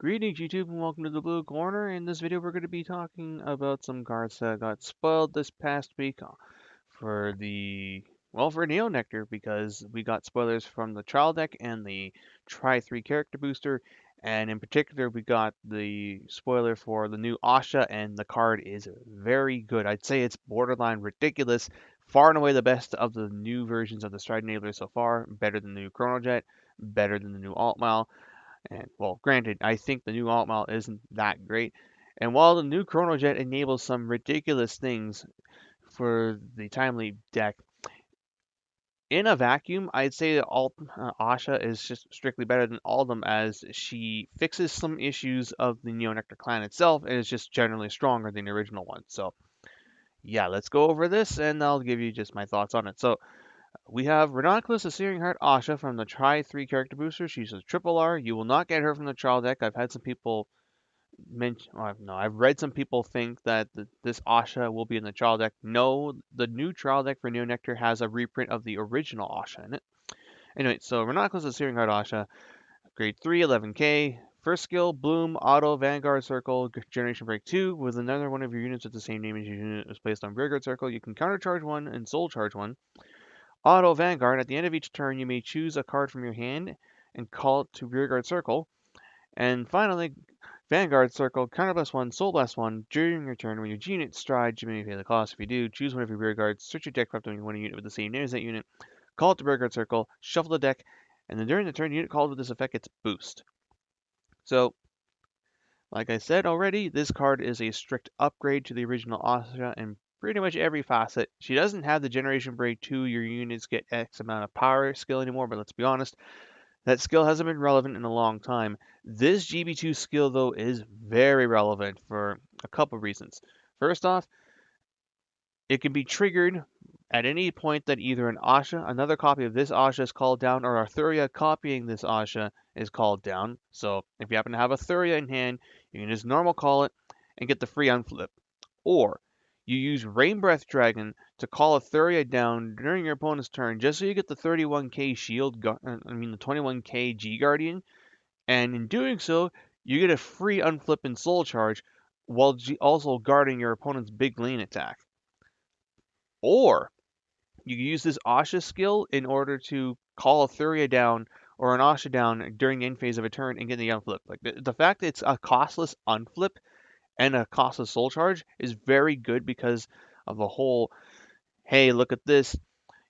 Greetings YouTube and welcome to the Blue Corner. In this video we're going to be talking about some cards that got spoiled this past week for for Neo Nectar because we got spoilers from the trial deck and the Try 3 character booster, and in particular we got the spoiler for the new Ahsha, and the card is very good. I'd say it's borderline ridiculous, far and away the best of the new versions of the Stride Enabler so far, better than the new Chronojet, better than the new Altmal. And well, granted, I think the new Altmal isn't that great. And while the new Chronojet enables some ridiculous things for the timely deck, in a vacuum, I'd say that Ahsha is just strictly better than all of them, as she fixes some issues of the Neo Nectar clan itself and is just generally stronger than the original one. So yeah, let's go over this and I'll give you just my thoughts on it. So we have Ranunculus, a Searing Ahsha from the Try 3 character booster. She's a triple R. You will not get her from the trial deck. I've had some people mention, no, I've read some people think that this Ahsha will be in the trial deck. No, the new trial deck for Neo Nectar has a reprint of the original Ahsha in it. Anyway, so Ranunculus, a Searing Ahsha, grade 3, 11k. First skill, Bloom, Auto, Vanguard Circle, Generation Break 2. With another one of your units with the same name as your unit is placed on Vanguard Circle, you can countercharge one and soul charge one. Auto Vanguard, at the end of each turn, you may choose a card from your hand and call it to Rearguard Circle. And finally, Vanguard Circle, counter +1, soul +1. During your turn, when your unit strides, you may pay the cost. If you do, choose one of your rearguards, search your deck for up to one unit with the same name as that unit, call it to Rearguard Circle, shuffle the deck, and then during the turn, unit called with this effect gets boost. So, like I said already, this card is a strict upgrade to the original Ahsha in pretty much every facet. She doesn't have the Generation Break 2, your units get X amount of power skill anymore, but let's be honest, that skill hasn't been relevant in a long time. This GB2 skill, though, is very relevant for a couple reasons. First off, it can be triggered at any point that either another copy of this Ahsha is called down, or Arthuria copying this Ahsha is called down. So if you happen to have a Arthuria in hand, you can just normal call it and get the free unflip. Or you use Rain Breath Dragon to call a Arthuria down during your opponent's turn, just so you get the 31k shield, the 21k G Guardian, and in doing so, you get a free unflip and soul charge while also guarding your opponent's big lane attack. Or you use this Ahsha skill in order to call a Thuria down or an Ahsha down during the end phase of a turn and get the unflip. Like the fact that it's a costless unflip and a costless soul charge is very good because of the whole, hey, look at this.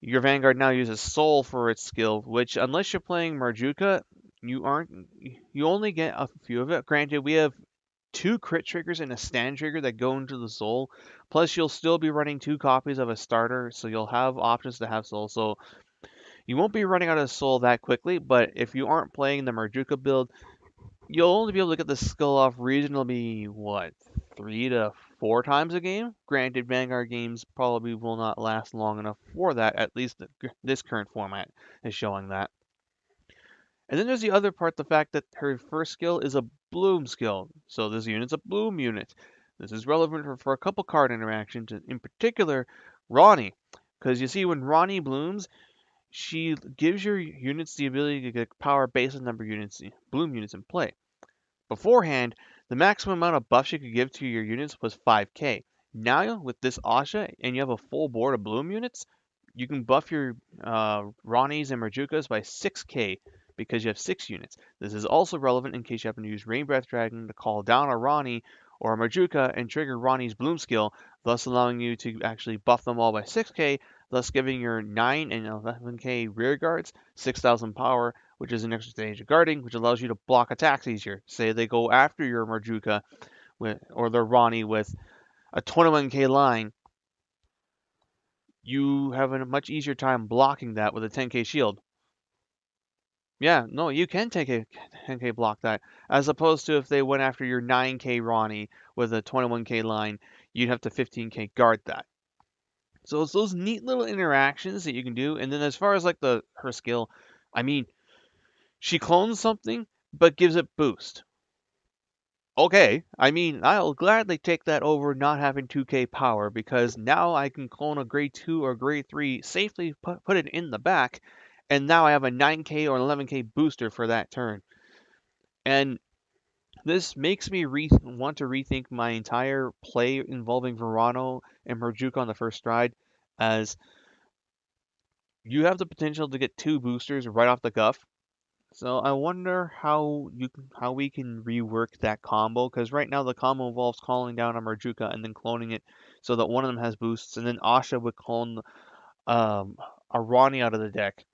Your Vanguard now uses soul for its skill, which unless you're playing Marjuka, you only get a few of it. Granted, we have 2 crit triggers and a stand trigger that go into the soul. Plus, you'll still be running 2 copies of a starter, so you'll have options to have soul. So you won't be running out of soul that quickly, but if you aren't playing the Marjuka build, you'll only be able to get the skill off reasonably, 3 to 4 times a game? Granted, Vanguard games probably will not last long enough for that, at least this current format is showing that. And then there's the other part, the fact that her first skill is a bloom skill. So this unit's a bloom unit. This is relevant for a couple card interactions, in particular, Ronnie. Because you see, when Ronnie blooms, she gives your units the ability to get power based on number of units, bloom units in play. Beforehand, the maximum amount of buffs you could give to your units was 5k. Now, with this Ahsha, and you have a full board of bloom units, you can buff your Ronnies and Marjukas by 6k because you have 6 units. This is also relevant in case you happen to use Rain Breath Dragon to call down a Ronnie or a Marjuka and trigger Ronnie's bloom skill, thus allowing you to actually buff them all by 6k, thus giving your 9 and 11k rear guards 6,000 power, which is an extra stage of guarding, which allows you to block attacks easier. Say they go after your Marjuka or their Ronnie with a 21k line, you have a much easier time blocking that with a 10k shield. Yeah, no, you can take a 10k block that, as opposed to if they went after your 9k Ronnie with a 21k line, you'd have to 15k guard that. So it's those neat little interactions that you can do. And then as far as like her skill, I mean, she clones something but gives it boost. Okay, I mean, I'll gladly take that over not having 2k power, because now I can clone a grade 2 or grade 3, safely put it in the back, and now I have a 9k or 11k booster for that turn. And This makes me want to rethink my entire play involving Verano and Merjuka on the first stride, as you have the potential to get 2 boosters right off the cuff. So I wonder how we can rework that combo, because right now the combo involves calling down a Merjuka and then cloning it so that one of them has boosts, and then Ahsha would clone um, a Ronnie out of the deck,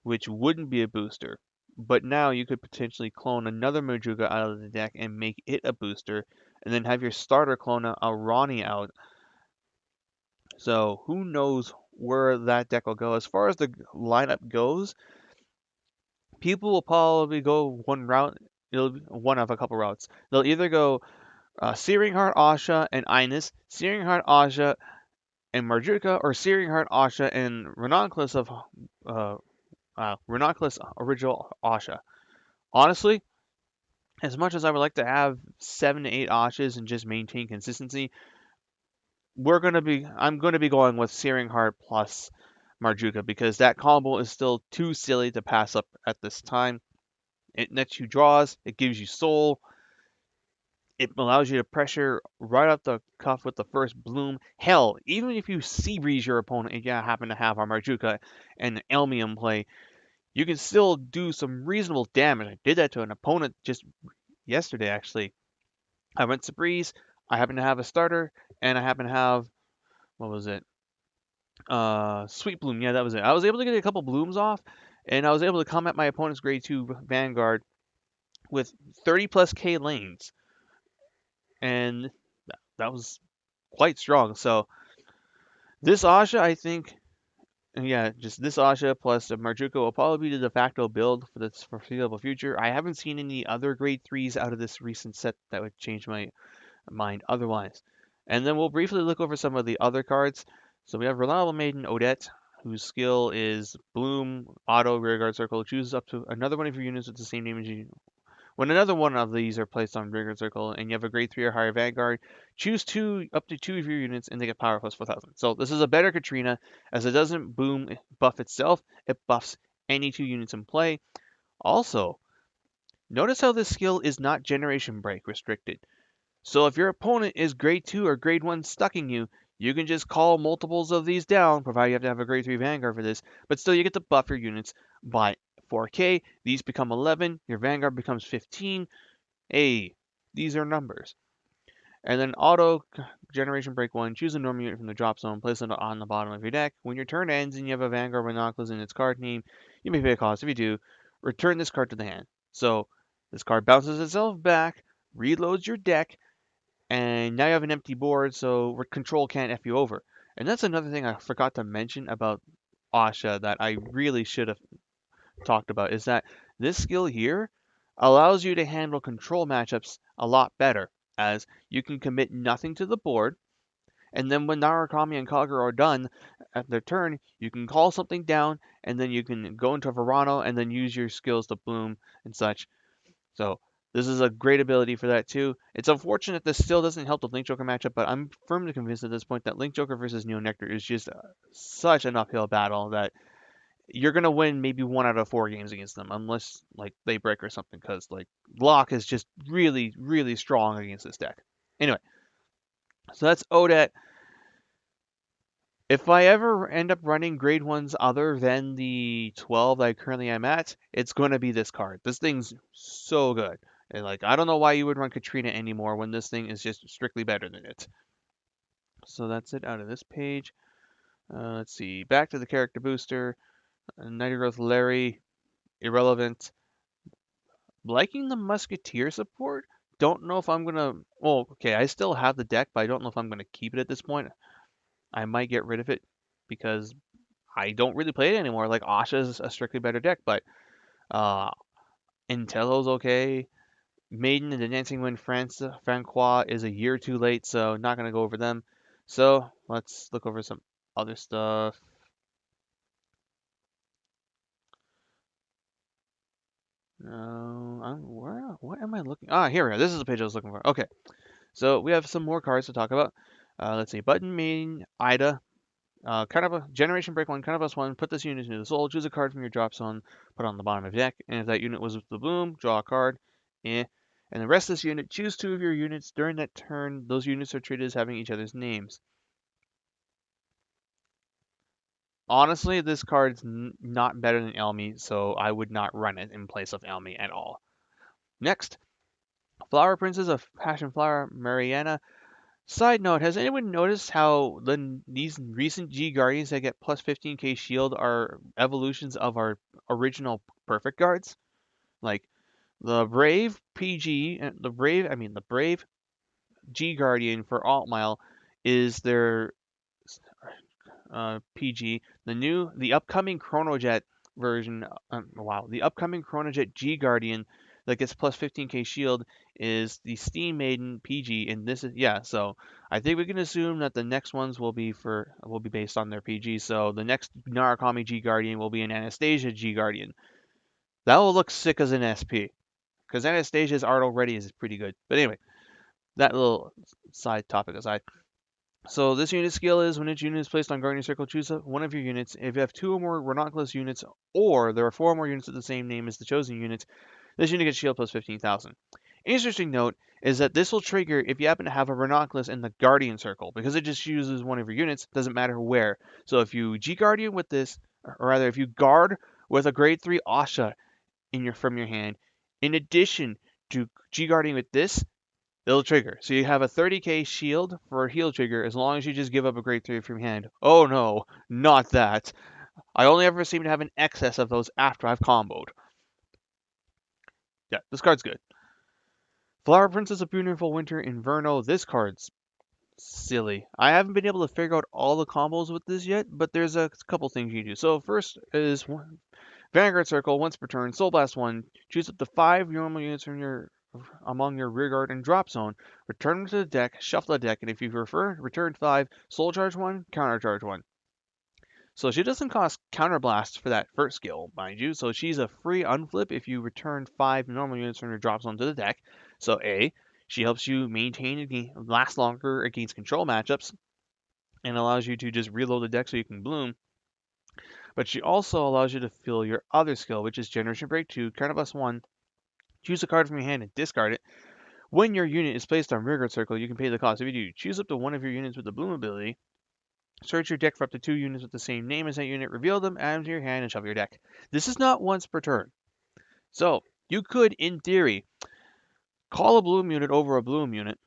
which wouldn't be a booster. But now you could potentially clone another Merjuka out of the deck and make it a booster, and then have your starter clone a Ronnie out. So who knows where that deck will go. As far as the lineup goes, people will probably go one route. It'll be one of a couple routes. They'll either go Searing Heart, Ahsha, and Ines, Searing Heart, Ahsha, and Marjuka, or Searing Heart, Ahsha, and Ranunculus of Ranunculus original Ahsha. Honestly, as much as I would like to have 7 to 8 Ahshas and just maintain consistency, I'm gonna be going with Searing Heart plus Marjuka, because that combo is still too silly to pass up at this time. It nets you draws, it gives you soul, it allows you to pressure right off the cuff with the first bloom. Hell, even if you sea breeze your opponent and you happen to have a Marjuka and Elmium play, you can still do some reasonable damage. I did that to an opponent just yesterday, actually. I went to breeze, I happen to have a starter, and I happen to have, what was it? Sweet Bloom. Yeah, that was it. I was able to get a couple blooms off, and I was able to come at my opponent's grade 2 Vanguard with 30 plus K lanes, and that was quite strong. So this Ahsha, I think, yeah, just this Ahsha plus a Marjuka will probably be the de facto build for the foreseeable future. I haven't seen any other grade 3s out of this recent set that would change my mind otherwise. And then we'll briefly look over some of the other cards. So we have Reliable Maiden Odette, whose skill is Bloom, Auto, Rearguard Circle. Choose up to another one of your units with the same name as you. When another one of these are placed on Rearguard Circle and you have a grade 3 or higher Vanguard, choose up to 2 of your units and they get power plus 4,000. So this is a better Katrina, as it doesn't boom buff itself, it buffs any 2 units in play. Also, notice how this skill is not Generation Break restricted. So if your opponent is grade 2 or grade 1 stucking you, you can just call multiples of these down, provided you have to have a grade 3 Vanguard for this, but still you get to buff your units by 4k. These become 11, your Vanguard becomes 15. Hey, these are numbers. And then auto generation break 1, choose a normal unit from the drop zone, place it on the bottom of your deck. When your turn ends and you have a Vanguard Ranunculus in its card name, you may pay a cost. If you do, return this card to the hand. So this card bounces itself back, reloads your deck, and now you have an empty board, so control can't F you over. And that's another thing I forgot to mention about Ahsha that I really should have talked about, is that this skill here allows you to handle control matchups a lot better, as you can commit nothing to the board, and then when Narukami and Kagura are done at their turn, you can call something down, and then you can go into Verano and then use your skills to bloom and such. So this is a great ability for that too. It's unfortunate this still doesn't help the Link Joker matchup, but I'm firmly convinced at this point that Link Joker versus Neo Nectar is just such an uphill battle that you're gonna win maybe 1 out of 4 games against them, unless like they break or something, because like Block is just really, really strong against this deck. Anyway, so that's Odette. If I ever end up running grade 1s other than the 12 that I currently am at, it's going to be this card. This thing's so good. And like, I don't know why you would run Katrina anymore when this thing is just strictly better than it. So that's it out of this page. Let's see. Back to the character booster. Nighty Growth Larry. Irrelevant. Liking the Musketeer support. Don't know if I'm going to... Well, okay, I still have the deck, but I don't know if I'm going to keep it at this point. I might get rid of it because I don't really play it anymore. Like Ahsha is a strictly better deck, but uh, Intello's okay. Maiden and the Dancing Wind Francois is a year too late, so not gonna go over them. So let's look over some other stuff. No, what am I looking? Ah, here we are. This is the page I was looking for. Okay, so we have some more cards to talk about. Let's see, Button Main Ida. Kind of a generation break 1, kind of us 1. Put this unit into the soul. Choose a card from your drop zone. Put it on the bottom of your deck. And if that unit was with the boom, draw a card. Eh. And the rest of this unit, choose 2 of your units. During that turn, those units are treated as having each other's names. Honestly, this card's not better than Elmi, so I would not run it in place of Elmi at all. Next, Flower Princess of Passion Flower, Mariana. Side note, has anyone noticed how these recent G Guardians that get plus 15k shield are evolutions of our original Perfect Guards? Like the Brave PG, the Brave G Guardian for Alt Mile is their PG. The upcoming Chronojet version, the upcoming Chronojet G Guardian that gets plus 15k shield is the Steam Maiden PG, and this is yeah. So I think we can assume that the next ones will be based on their PG. So the next Narukami G Guardian will be an Anastasia G Guardian. That will look sick as an SP because Anastasia's art already is pretty good. But anyway, that little side topic aside. So this unit skill is when each unit is placed on Guardian Circle, choose one of your units. If you have 2 or more Ranunculus units, or there are 4 or more units of the same name as the chosen unit, this unit gets shield plus 15,000. Interesting note is that this will trigger if you happen to have a Ranunculus in the Guardian Circle, because it just uses one of your units, doesn't matter where. So if you G-Guardian with this, or rather if you guard with a grade 3 Ahsha from your hand, in addition to G-Guardian with this, it'll trigger. So you have a 30k shield for a heal trigger as long as you just give up a grade 3 from your hand. Oh no, not that. I only ever seem to have an excess of those after I've comboed. Yeah, this card's good. Flower Princess of Beautiful Winter Inverno. This card's silly. I haven't been able to figure out all the combos with this yet, but there's a couple things you can do. So first is Vanguard Circle, once per turn, Soul Blast 1, choose up to 5 normal units among your rearguard and drop zone, return them to the deck, shuffle the deck, and if you prefer, return 5, Soul Charge 1, Counter Charge 1. So she doesn't cost Counterblast for that first skill, mind you, so she's a free unflip if you return 5 normal units from your drop zone to the deck. So A, she helps you last longer against control matchups, and allows you to just reload the deck so you can bloom. But she also allows you to fill your other skill, which is Generation Break 2, Counterblast 1, choose a card from your hand and discard it. When your unit is placed on Rearguard Circle, you can pay the cost. If you do, choose up to one of your units with the Bloom ability, search your deck for up to 2 units with the same name as that unit, reveal them, add them to your hand, and shuffle your deck. This is not once per turn. So, you could, in theory, call a Bloom unit over a Bloom unit.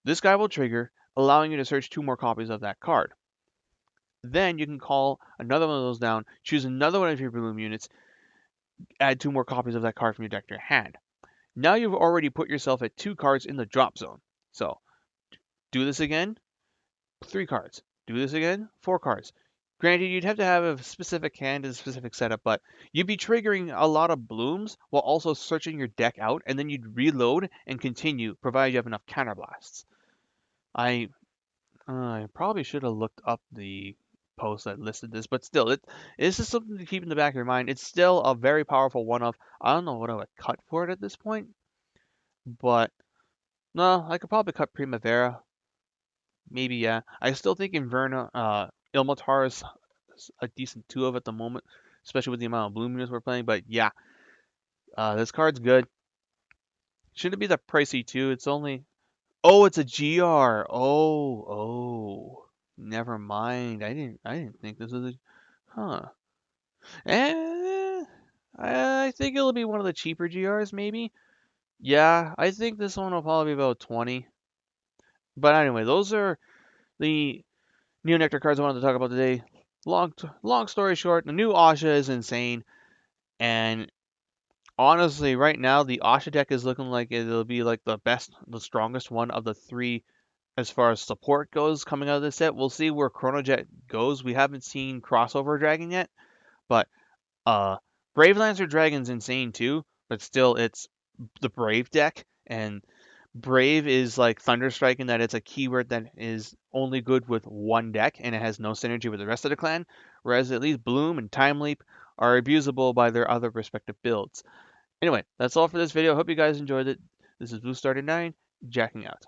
This guy will trigger, allowing you to search 2 more copies of that card. Then you can call another one of those down, choose another one of your Bloom units, add 2 more copies of that card from your deck to your hand. Now you've already put yourself at 2 cards in the drop zone. So, do this again, 3 cards. Do this again, 4 cards. Granted, you'd have to have a specific hand and a specific setup, but you'd be triggering a lot of blooms while also searching your deck out, and then you'd reload and continue, provided you have enough counterblasts. I probably should have looked up the post that listed this, but still, it's just something to keep in the back of your mind. It's still a very powerful one-of. I don't know what I would cut for it at this point, but no, I could probably cut Primavera. Maybe, yeah. I still think Inverno, Ilmatar is a decent 2 of at the moment, especially with the amount of Bloom units we're playing, but yeah. This card's good. Shouldn't be that pricey too. It's only... Oh, it's a GR. Oh. Never mind. I didn't think this was a... Huh. I think it'll be one of the cheaper GRs, maybe. Yeah, I think this one will probably be about 20. But anyway, those are the Neo Nectar cards I wanted to talk about today. Long story short, the new Ahsha is insane, and honestly, right now the Ahsha deck is looking like it'll be like the strongest one of the 3 as far as support goes coming out of this set. We'll see where Chronojet goes. We haven't seen Crossover Dragon yet, but Brave Lancer Dragon's insane too, but still it's the Brave deck, and Brave is like Thunderstrike in that it's a keyword that is only good with one deck and it has no synergy with the rest of the clan, whereas at least Bloom and Time Leap are abusable by their other respective builds. Anyway, that's all for this video. I hope you guys enjoyed it. This is Blue Starter 9, jacking out.